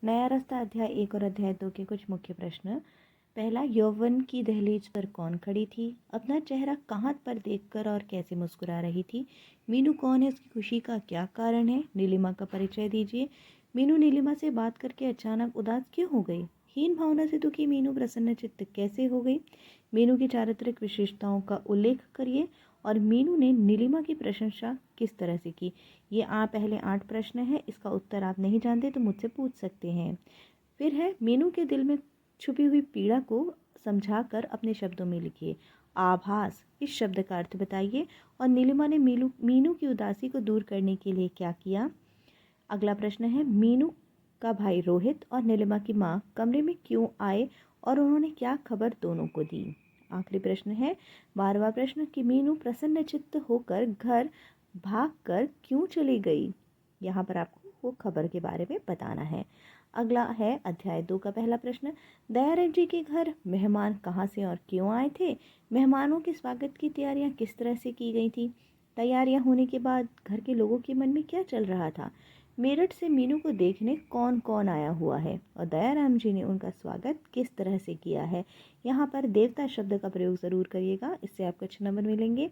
नया रास्ता अध्याय 1 और अध्याय 2 के कुछ मुख्य प्रश्न। पहला, यौवन की दहलीज पर कौन खड़ी थी? अपना चेहरा कहाँ पर देखकर और कैसे मुस्कुरा रही थी? मीनू कौन है? उसकी खुशी का क्या कारण है? नीलिमा का परिचय दीजिए। मीनू नीलिमा से बात करके अचानक उदास क्यों हो गई? हीन भावना से दुखी मीनू प्रसन्नचित्त कैसे हो गई? मीनू की चारित्रिक विशेषताओं का उल्लेख करिए और मीनू ने नीलिमा की प्रशंसा किस तरह से की। ये पहले 8 प्रश्न हैं। इसका उत्तर आप नहीं जानते तो मुझसे पूछ सकते हैं। फिर है, मीनू के दिल में छुपी हुई पीड़ा को समझाकर अपने शब्दों में लिखिए। आभास, इस शब्द का अर्थ बताइए और नीलिमा ने मीनू की उदासी को दूर करने के लिए क्या किया। अगला प्रश्न है, मीनू का भाई रोहित और नीलिमा की माँ कमरे में क्यों आए और उन्होंने क्या खबर दोनों को दी। आखिरी प्रश्न है 12वां प्रश्न कि मीनू प्रसन्नचित्त होकर घर भागकर क्यों चली गई। यहाँ पर आपको वो खबर के बारे में बताना है। अगला है अध्याय 2 का पहला प्रश्न, दयाराम जी के घर मेहमान कहाँ से और क्यों आए थे? मेहमानों के स्वागत की तैयारियां किस तरह से की गई थी? तैयारियां होने के बाद घर के लोगों के मन में क्या चल रहा था? मेरठ से मीनू को देखने कौन कौन आया हुआ है और दयाराम जी ने उनका स्वागत किस तरह से किया है। यहाँ पर देवता शब्द का प्रयोग ज़रूर करिएगा, इससे आपको अच्छे नंबर मिलेंगे।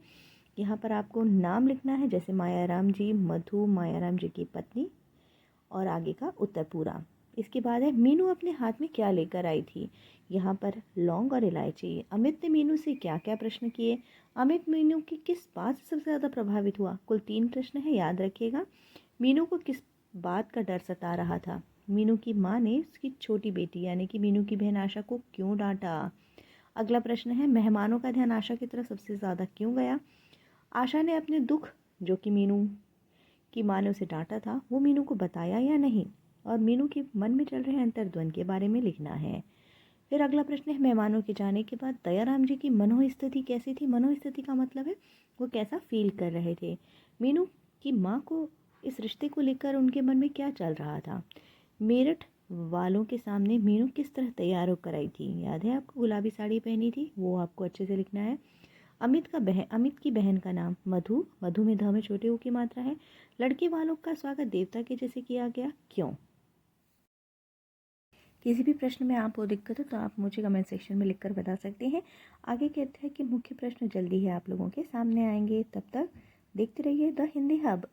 यहाँ पर आपको नाम लिखना है, जैसे मायाराम जी, मधु, मायाराम जी की पत्नी और आगे का उत्तर पूरा। इसके बाद है, मीनू अपने हाथ में क्या लेकर आई थी। यहाँ पर लौंग और इलायची। अमित ने मीनू से क्या क्या प्रश्न किए। अमित मीनू की किस बात से सबसे ज़्यादा प्रभावित हुआ। कुल 3 प्रश्न है, याद रखिएगा। मीनू को किस बात का डर सता रहा था। मीनू की माँ ने उसकी छोटी बेटी यानी कि मीनू की बहन आशा को क्यों डांटा। अगला प्रश्न है, मेहमानों का ध्यान आशा की तरफ सबसे ज़्यादा क्यों गया। आशा ने अपने दुख जो कि मीनू की माँ ने उसे डांटा था वो मीनू को बताया या नहीं। और मीनू के मन में चल रहे अंतर्द्वंद के बारे में लिखना है। फिर अगला प्रश्न है, मेहमानों के जाने के बाद दयाराम जी की मनोस्थिति कैसी थी। मनोस्थिति का मतलब है वो कैसा फील कर रहे थे। मीनू की माँ को इस रिश्ते को लेकर उनके मन में क्या चल रहा था। मेरठ वालों के सामने मीनू किस तरह तैयार होकर आई थी। याद है आपको, गुलाबी साड़ी पहनी थी, वो आपको अच्छे से लिखना है। अमित की बहन का नाम मधु, मधु में ध में छोटे ऊ की मात्रा है। लड़के वालों का स्वागत देवता के जैसे किया गया, क्यों। किसी भी प्रश्न में आपको दिक्कत हो तो आप मुझे कमेंट सेक्शन में लिखकर बता सकते हैं। आगे के अध्याय के मुख्य प्रश्न जल्दी ही आप लोगों के सामने आएंगे। तब तक देखते रहिए द हिंदी हब।